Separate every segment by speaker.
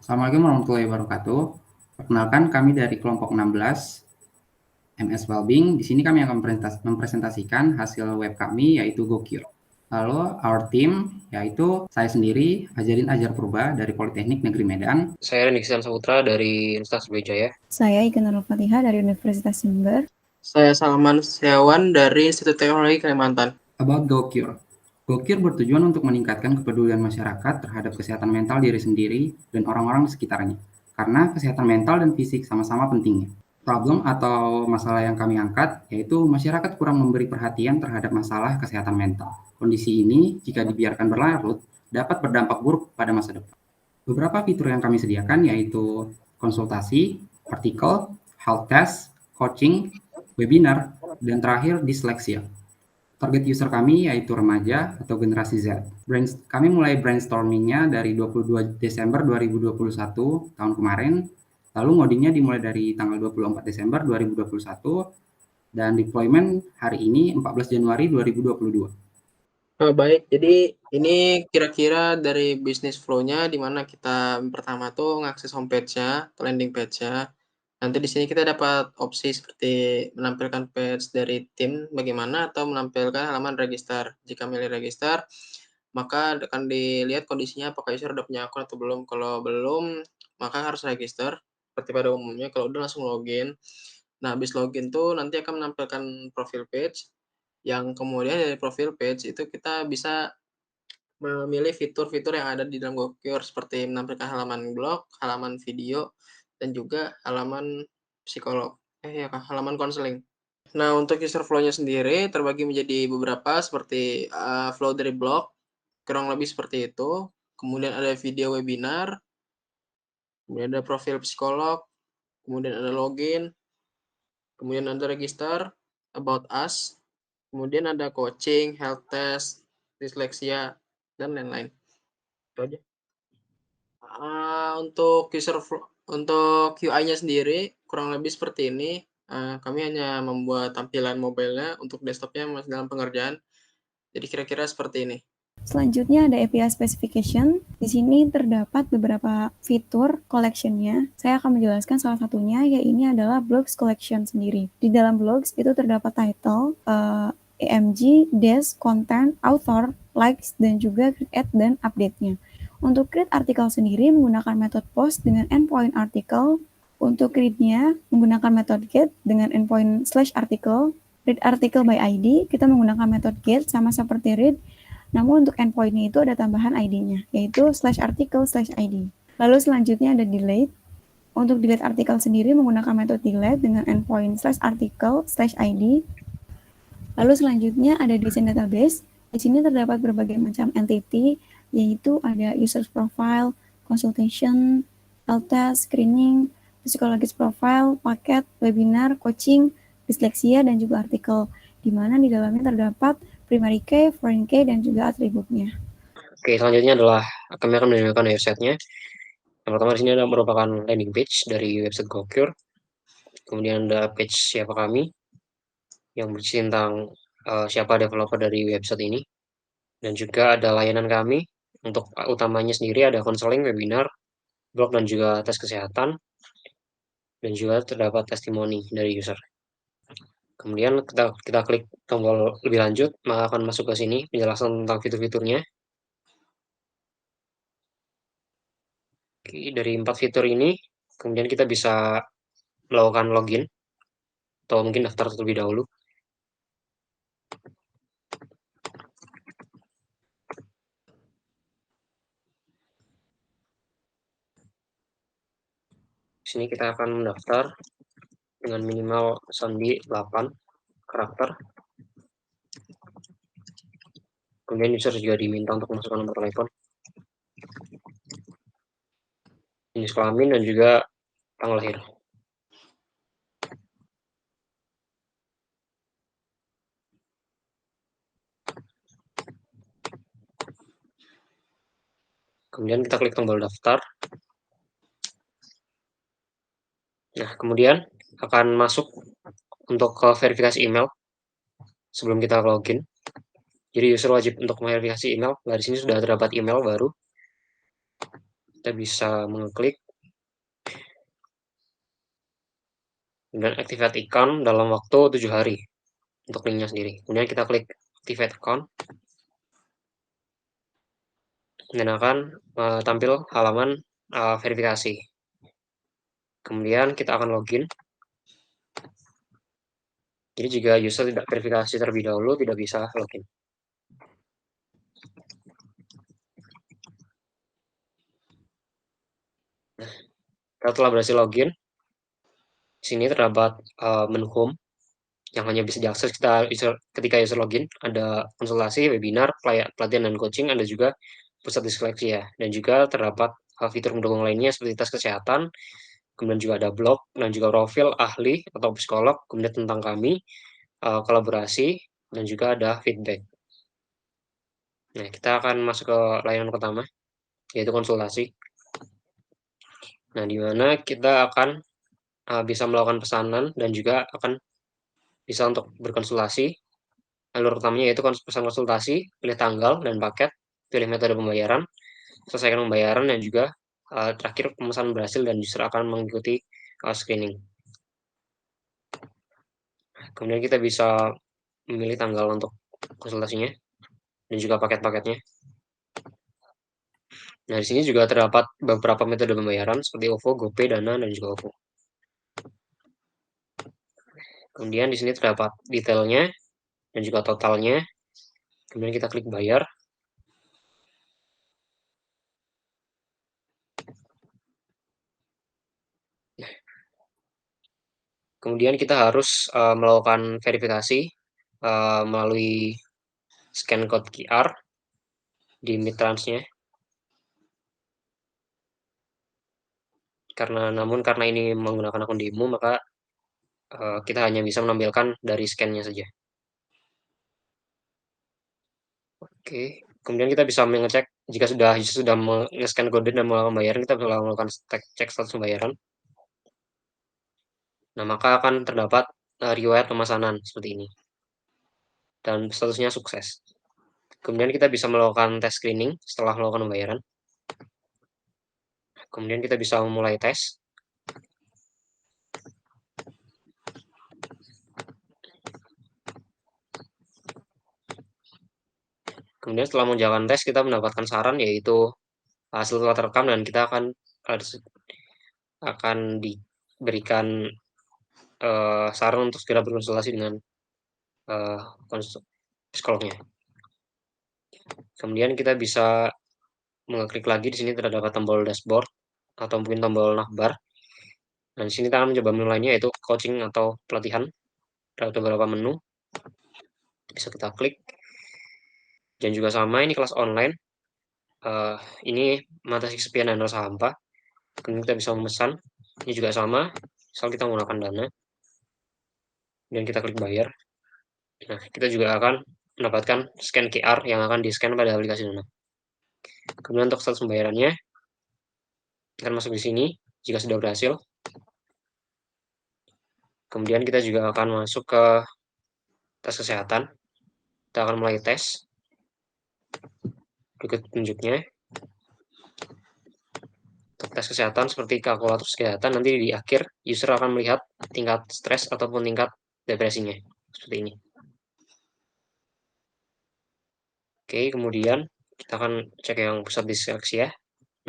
Speaker 1: Assalamualaikum warahmatullahi wabarakatuh. Perkenalkan kami dari kelompok 16 MS Wellbeing. Di sini kami akan mempresentasikan hasil web kami yaitu Gokir. Lalu our team yaitu saya sendiri Ajarin Ajar Purba dari Politeknik Negeri Medan.
Speaker 2: Saya Rendy Saputra dari Universitas Brawijaya.
Speaker 3: Saya Ika Nurul Fatihah dari Universitas Jember.
Speaker 4: Saya Salman Setiawan dari Institut Teknologi Kalimantan.
Speaker 1: About Gokir. Gokir bertujuan untuk meningkatkan kepedulian masyarakat terhadap kesehatan mental diri sendiri dan orang-orang di sekitarnya. Karena kesehatan mental dan fisik sama-sama pentingnya. Problem atau masalah yang kami angkat yaitu masyarakat kurang memberi perhatian terhadap masalah kesehatan mental. Kondisi ini jika dibiarkan berlarut dapat berdampak buruk pada masa depan. Beberapa fitur yang kami sediakan yaitu konsultasi, artikel, health test, coaching, webinar, dan terakhir disleksia. Target user kami yaitu remaja atau generasi Z. Kami mulai brainstormingnya dari 22 Desember 2021 tahun kemarin. Lalu ngodingnya dimulai dari tanggal 24 Desember 2021 dan deployment hari ini 14 Januari 2022.
Speaker 4: Baik, jadi ini kira-kira dari bisnis flow-nya di mana kita pertama tuh ngakses homepage-nya atau landing page-nya. Nanti di sini kita dapat opsi seperti menampilkan page dari tim bagaimana atau menampilkan halaman register. Jika milih register, maka akan dilihat kondisinya apakah user udah punya akun atau belum. Kalau belum, maka harus register seperti pada umumnya. Kalau udah langsung login. Nah, habis login tuh nanti akan menampilkan profil page, yang kemudian dari profil page itu kita bisa memilih fitur-fitur yang ada di dalam Gokir seperti menampilkan halaman blog, halaman video, dan juga halaman psikolog, halaman konseling. Nah, untuk user flow-nya sendiri terbagi menjadi beberapa seperti flow dari blog, kurang lebih seperti itu. Kemudian ada video webinar, kemudian ada profil psikolog, kemudian ada login, kemudian ada register, about us, kemudian ada coaching, health test, disleksia, dan lain-lain. Itu aja. Untuk UI-nya sendiri kurang lebih seperti ini. Kami hanya membuat tampilan mobile-nya, untuk desktop-nya masih dalam pengerjaan. Jadi kira-kira seperti ini.
Speaker 3: Selanjutnya ada API Specification. Di sini terdapat beberapa fitur collection-nya. Saya akan menjelaskan salah satunya, yaitu adalah Blogs Collection sendiri. Di dalam blogs itu terdapat title, EMG, desk, content, author, likes, dan juga create ad dan update-nya. Untuk create artikel sendiri menggunakan metode post dengan endpoint article. Untuk read-nya menggunakan metode get dengan endpoint /article. Read article by ID kita menggunakan metode get sama seperti read. Namun untuk endpoint-nya itu ada tambahan ID-nya, yaitu /article/ID. Lalu selanjutnya ada delete. Untuk delete artikel sendiri menggunakan metode delete dengan endpoint /article/ID. Lalu selanjutnya ada desain database. Di sini terdapat berbagai macam entity, yaitu ada user profile, consultation, health test, screening, psychologist profile, paket, webinar, coaching, disleksia, dan juga artikel, di mana di dalamnya terdapat primary key, foreign key, dan juga atributnya.
Speaker 2: Oke, selanjutnya adalah kami akan menunjukkan website-nya. Yang pertama di sini ada merupakan landing page dari website Gokir. Kemudian ada page siapa kami yang berisi tentang siapa developer dari website ini. Dan juga ada layanan kami. Untuk utamanya sendiri ada konseling, webinar, blog, dan juga tes kesehatan. Dan juga terdapat testimoni dari user. Kemudian kita klik tombol lebih lanjut, maka akan masuk ke sini penjelasan tentang fitur-fiturnya. Oke, dari 4 fitur ini, kemudian kita bisa melakukan login, atau mungkin daftar terlebih dahulu. Di sini kita akan mendaftar dengan minimal sandi 8 karakter. Kemudian user juga diminta untuk masukkan nomor telepon, jenis kelamin, dan juga tanggal lahir. Kemudian kita klik tombol daftar. Nah, kemudian akan masuk untuk ke verifikasi email sebelum kita login. Jadi user wajib untuk memverifikasi email. Nah, di sini sudah terdapat email baru. kita bisa mengklik dan activate account dalam waktu 7 hari untuk linknya sendiri. Kemudian kita klik activate account dan akan tampil halaman verifikasi. Kemudian kita akan login. Jadi jika user tidak verifikasi terlebih dahulu, tidak bisa login. Kita telah berhasil login. Di sini terdapat menu home yang hanya bisa diakses ketika user login. Ada konsultasi, webinar, pelatihan dan coaching, ada juga pusat diseleksi ya. Dan juga terdapat fitur pendukung lainnya seperti tes kesehatan, kemudian juga ada blog, dan juga profil ahli atau psikolog, kemudian tentang kami, kolaborasi, dan juga ada feedback. Nah, kita akan masuk ke layanan pertama, yaitu konsultasi. Nah, di mana kita akan bisa melakukan pesanan dan juga akan bisa untuk berkonsultasi. Alur utamanya yaitu pesan konsultasi, pilih tanggal dan paket, pilih metode pembayaran, selesaikan pembayaran, dan juga terakhir pemesanan berhasil dan user akan mengikuti screening. Kemudian kita bisa memilih tanggal untuk konsultasinya dan juga paket-paketnya. Nah, di sini juga terdapat beberapa metode pembayaran seperti OVO, GoPay, Dana, dan juga OVO. Kemudian di sini terdapat detailnya dan juga totalnya. Kemudian kita klik bayar. Kemudian kita harus melakukan verifikasi melalui scan code QR di Midtrans-nya. Namun karena ini menggunakan akun demo, maka kita hanya bisa menampilkan dari scan-nya saja. Oke, kemudian kita bisa mengecek jika sudah men-scan kode dan melakukan pembayaran, kita bisa melakukan cek status pembayaran. Nah, maka akan terdapat riwayat pemesanan seperti ini. Dan statusnya sukses. Kemudian kita bisa melakukan tes screening setelah melakukan pembayaran. Kemudian kita bisa memulai tes. Kemudian setelah menjalankan tes, kita mendapatkan saran yaitu hasil telah terekam dan kita akan diberikan saran untuk segera berkonsultasi dengan psikolognya. Kemudian kita bisa mengeklik lagi, di sini terdapat tombol dashboard atau mungkin tombol navbar. Dan di sini kita akan mencoba menu lainnya yaitu coaching atau pelatihan. Ada beberapa menu. Bisa kita klik. Dan juga sama, ini kelas online. Ini mata sekian dan rasa hampa. Kemudian kita bisa memesan. Ini juga sama, asal kita menggunakan Dana. Dan kita klik bayar. Nah, kita juga akan mendapatkan scan QR yang akan di-scan pada aplikasi Dana. Kemudian untuk status pembayarannya, akan masuk di sini jika sudah berhasil. Kemudian kita juga akan masuk ke tes kesehatan. Kita akan mulai tes. Berikut petunjuknya. Untuk tes kesehatan seperti kalkulator kesehatan, nanti di akhir user akan melihat tingkat stres ataupun tingkat depresinya. Seperti ini. Oke, kemudian kita akan cek yang pusat disleksia.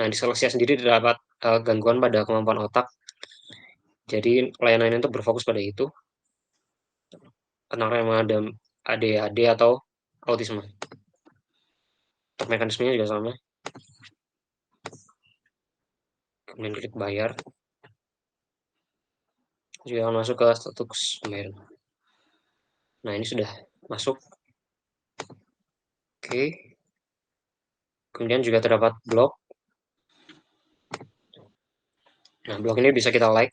Speaker 2: Nah, disleksia sendiri terdapat gangguan pada kemampuan otak. Jadi layanan itu berfokus pada itu. Tentang yang ada ADHD atau autisme. Untuk mekanismenya juga sama. Kemudian klik bayar. Juga akan masuk ke status pembayaran. Nah, ini sudah masuk. Oke. Kemudian juga terdapat blog. Nah, blog ini bisa kita like.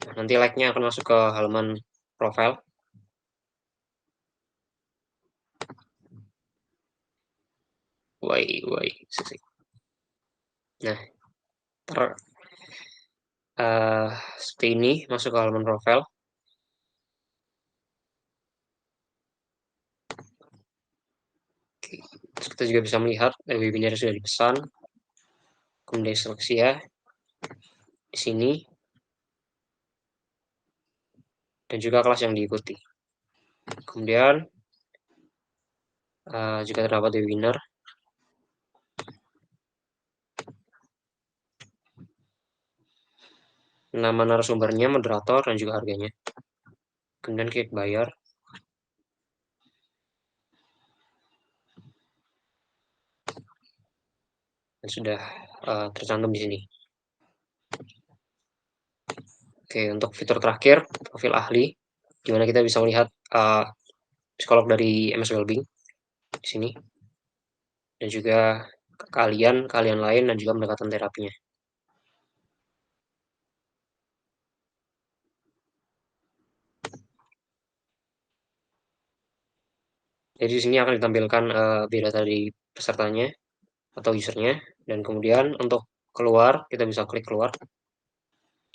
Speaker 2: Nah, nanti like-nya akan masuk ke halaman profile. Nah, seperti ini masuk ke halaman profile. Terus kita juga bisa melihat webinar sudah dipesan. Kemudian seleksi ya di sini, dan juga kelas yang diikuti. Kemudian jika terdapat webinar, nama narasumbernya, moderator, dan juga harganya. Kemudian klik bayar. Dan sudah tercantum di sini. Oke, untuk fitur terakhir, profil ahli, di mana kita bisa melihat psikolog dari MS Wellbeing di sini, dan juga keahlian lain, dan juga pendekatan terapinya. Jadi di sini akan ditampilkan biodata dari pesertanya atau usernya, dan kemudian untuk keluar, kita bisa klik keluar,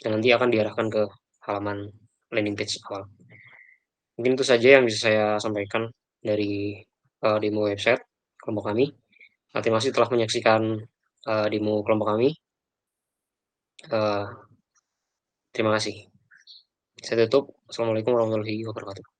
Speaker 2: dan nanti akan diarahkan ke halaman landing page awal. Mungkin itu saja yang bisa saya sampaikan dari demo website kelompok kami. Terima kasih telah menyaksikan demo kelompok kami. Terima kasih. Saya tutup. Assalamualaikum warahmatullahi wabarakatuh.